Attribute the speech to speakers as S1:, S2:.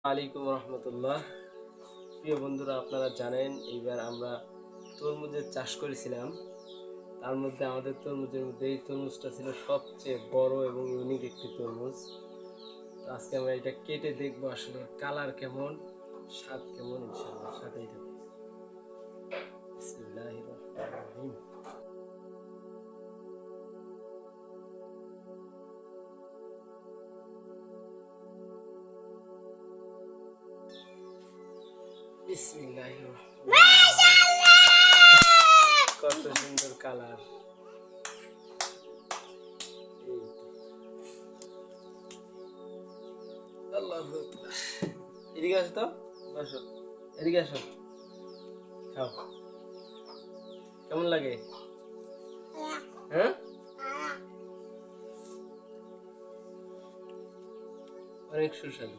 S1: আলাইকুম রহমতুল্লাহ। প্রিয় বন্ধুরা, আপনারা জানেন এইবার আমরা তরমুজের চাষ করেছিলাম। তার মধ্যে আমাদের তরমুজের মধ্যে এই তরমুজটা ছিল সবচেয়ে বড় এবং ইউনিক একটি তরমুজ। তো আজকে আমরা এটা কেটে দেখবো আসলে কালার কেমন, স্বাদ কেমন। ইনশাআল্লাহ সাথেই থাকবে। বিসমিল্লাহির রহমানির রহিম। বিসমিল্লাহির রহমানির রহিম। কত সুন্দর কালার! আল্লাহু আকবার। এদিকে আসো তো, বসো, এদিকে আসো, খাও। কেমন লাগে? হ্যাঁ, অনেক সুস্বাদু।